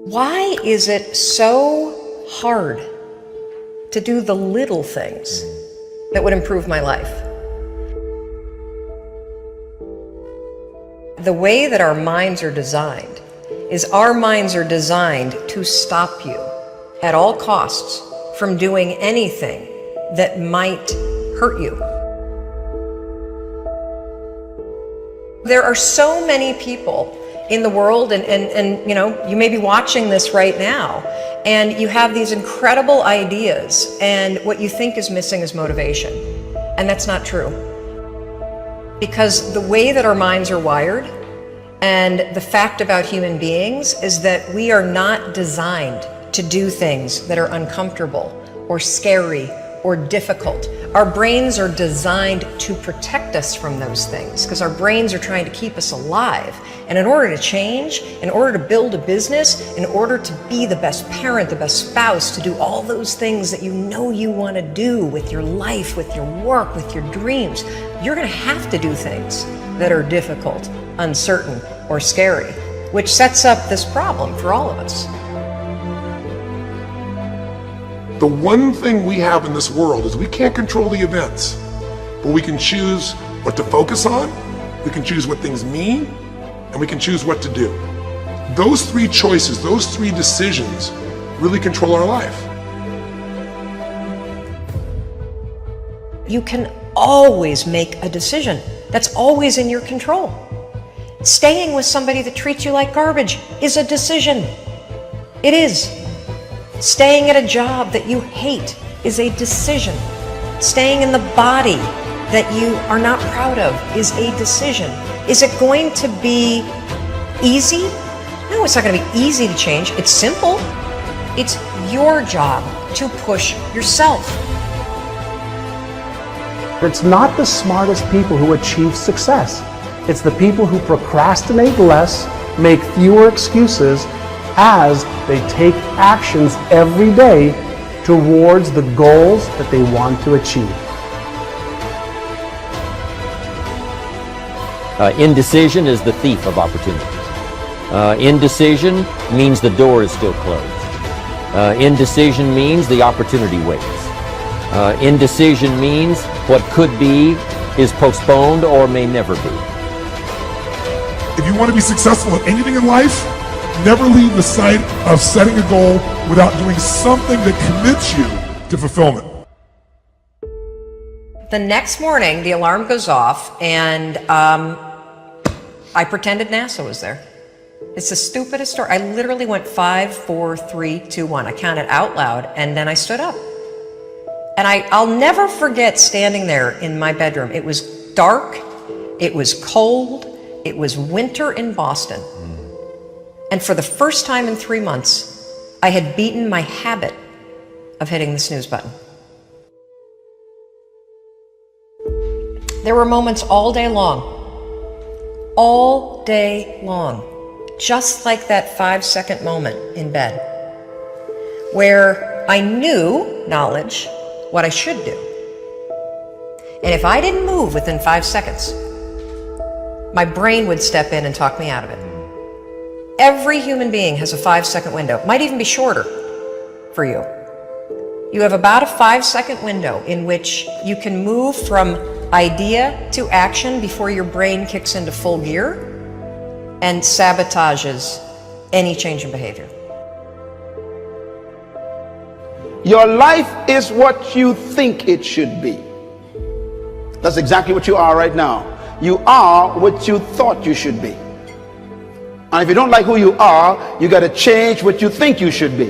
Why is it so hard to do the little things that would improve my life? The way that our minds are designed is our minds are designed to stop you at all costs from doing anything that might hurt you. There are so many people in the world, and you know, you may be watching this right now, and you have these incredible ideas, and what you think is missing is motivation. And that's not true. Because the way that our minds are wired, and the fact about human beings, is that we are not designed to do things that are uncomfortable or scary or difficult. Our brains are designed to protect us from those things because our brains are trying to keep us alive. And in order to change, in order to build a business, in order to be the best parent, the best spouse, to do all those things that you know you want to do with your life, with your work, with your dreams, you're going to have to do things that are difficult, uncertain, or scary, which sets up this problem for all of us. The one thing we have in this world is we can't control the events, but we can choose what to focus on, we can choose what things mean, and we can choose what to do. Those three choices, those three decisions really control our life. You can always make a decision. That's always in your control. Staying with somebody that treats you like garbage is a decision. It is. Staying at a job that you hate is a decision. Staying in the body that you are not proud of is a decision. Is it going to be easy? No, it's not going to be easy to change. It's simple. It's your job to push yourself. It's not the smartest people who achieve success. It's the people who procrastinate less, make fewer excuses, as they take actions every day towards the goals that they want to achieve. Indecision is the thief of opportunities. Indecision means the door is still closed. Indecision means the opportunity waits. Indecision means what could be is postponed or may never be. If you want to be successful at anything in life, never leave the sight of setting a goal without doing something that commits you to fulfillment. The next morning, the alarm goes off, and I pretended NASA was there. It's the stupidest story. I literally went 5, 4, 3, 2, 1. I counted out loud, and then I stood up. And I'll never forget standing there in my bedroom. It was dark, it was cold, it was winter in Boston. And for the first time in 3 months, I had beaten my habit of hitting the snooze button. There were moments all day long, just like that 5-second moment in bed, where I knew, knowledge, what I should do. And if I didn't move within 5 seconds, my brain would step in and talk me out of it. Every human being has a 5-second window, might even be shorter for you. You have about a 5-second window in which you can move from idea to action before your brain kicks into full gear and sabotages any change in behavior. Your life is what you think it should be. That's exactly what you are right now. You are what you thought you should be. And if you don't like who you are, you got to change what you think you should be.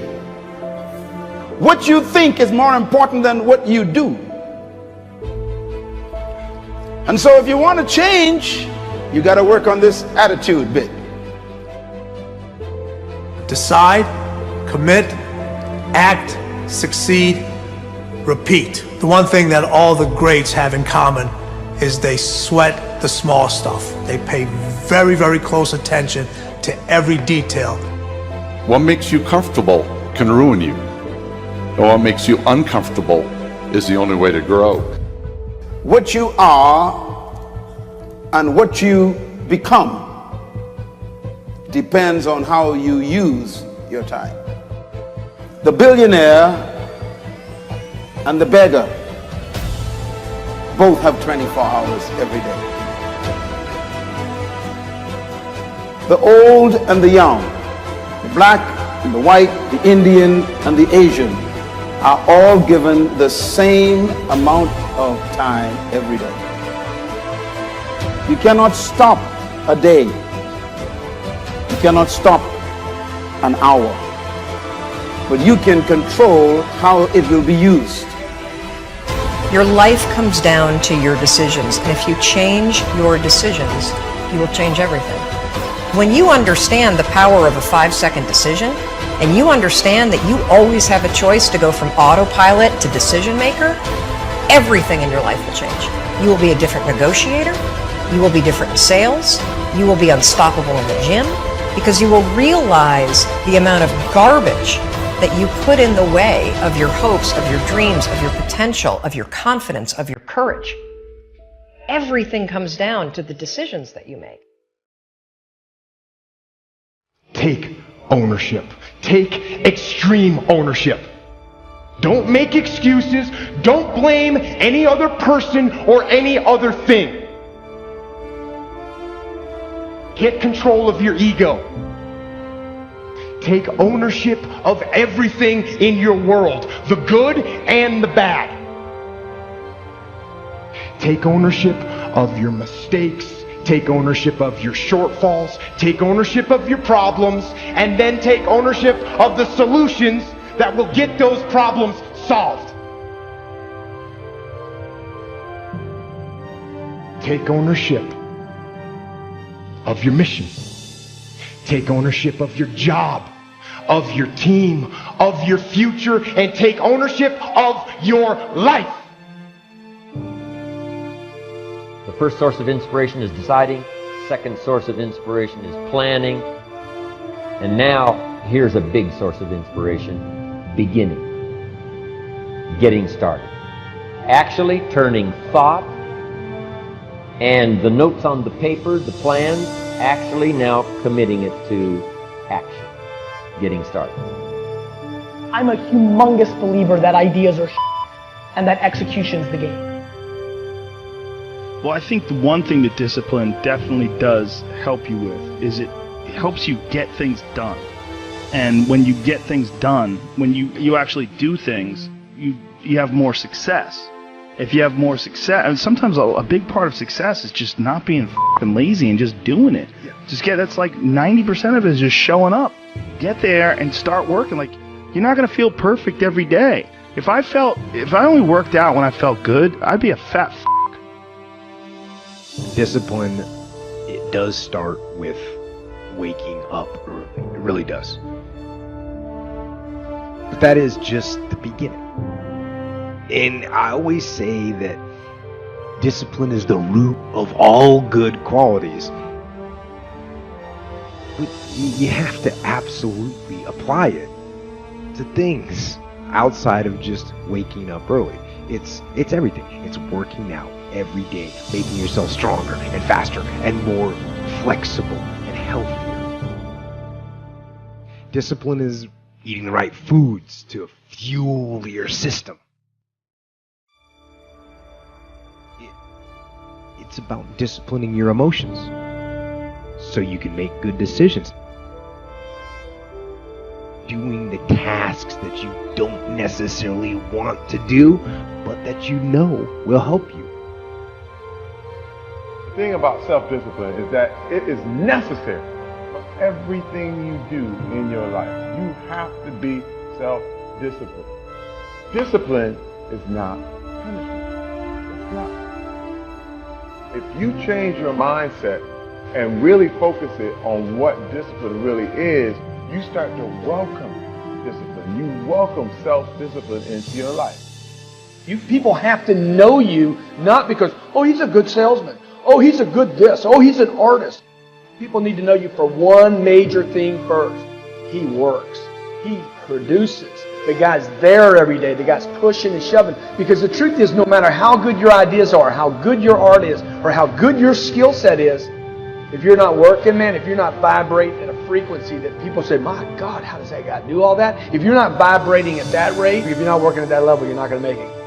What you think is more important than what you do. And so if you want to change, you got to work on this attitude bit. Decide, commit, act, succeed, repeat. The one thing that all the greats have in common is they sweat the small stuff. They pay very, very close attention to every detail. What makes you comfortable can ruin you. And what makes you uncomfortable is the only way to grow. What you are and what you become depends on how you use your time. The billionaire and the beggar both have 24 hours every day. The old and the young, the black and the white, the Indian and the Asian are all given the same amount of time every day. You cannot stop a day. You cannot stop an hour. But you can control how it will be used. Your life comes down to your decisions, and if you change your decisions, you will change everything. When you understand the power of a 5-second decision, and you understand that you always have a choice to go from autopilot to decision maker, everything in your life will change. You will be a different negotiator, you will be different in sales, you will be unstoppable in the gym, because you will realize the amount of garbage that you put in the way of your hopes, of your dreams, of your potential, of your confidence, of your courage. Everything comes down to the decisions that you make. Take ownership. Take extreme ownership. Don't make excuses. Don't blame any other person or any other thing. Get control of your ego. Take ownership of everything in your world, the good and the bad. Take ownership of your mistakes. Take ownership of your shortfalls. Take ownership of your problems. And then take ownership of the solutions that will get those problems solved. Take ownership of your mission. Take ownership of your job, of your team, of your future, and take ownership of your life. The first source of inspiration is deciding. Second source of inspiration is planning. And now, here's a big source of inspiration: beginning. Getting started. Actually turning thought and the notes on the paper, the plans, actually now committing it to action. Getting started. I'm a humongous believer that ideas are and that execution's the game. Well, I think the one thing that discipline definitely does help you with is it helps you get things done. And when you get things done, when you actually do things, you have more success. If you have more success, and sometimes a big part of success is just not being fucking lazy and just doing it. That's like 90% of it is just showing up. Get there and start working. Like, you're not gonna feel perfect every day. If I only worked out when I felt good, I'd be a fat f***. Discipline, it does start with waking up early. It really does. But that is just the beginning. And I always say that discipline is the root of all good qualities. But you have to absolutely apply it to things outside of just waking up early. It's everything. It's working out every day, making yourself stronger and faster and more flexible and healthier. Discipline is eating the right foods to fuel your system. It's about disciplining your emotions so you can make good decisions. Doing the tasks that you don't necessarily want to do, but that you know will help you. The thing about self-discipline is that it is necessary for everything you do in your life. You have to be self-disciplined. Discipline is not punishment. It's not. If you change your mindset and really focus it on what discipline really is, you start to welcome discipline. You welcome self-discipline into your life. People have to know you, not because, oh, he's a good salesman. Oh, he's a good this. Oh, he's an artist. People need to know you for one major thing first. He works. He produces. The guy's there every day. The guy's pushing and shoving. Because the truth is, no matter how good your ideas are, how good your art is, or how good your skill set is, If you're not working, man, if you're not vibrating at a frequency that people say, my God, how does that guy do all that? If you're not vibrating at that rate, if you're not working at that level, you're not going to make it.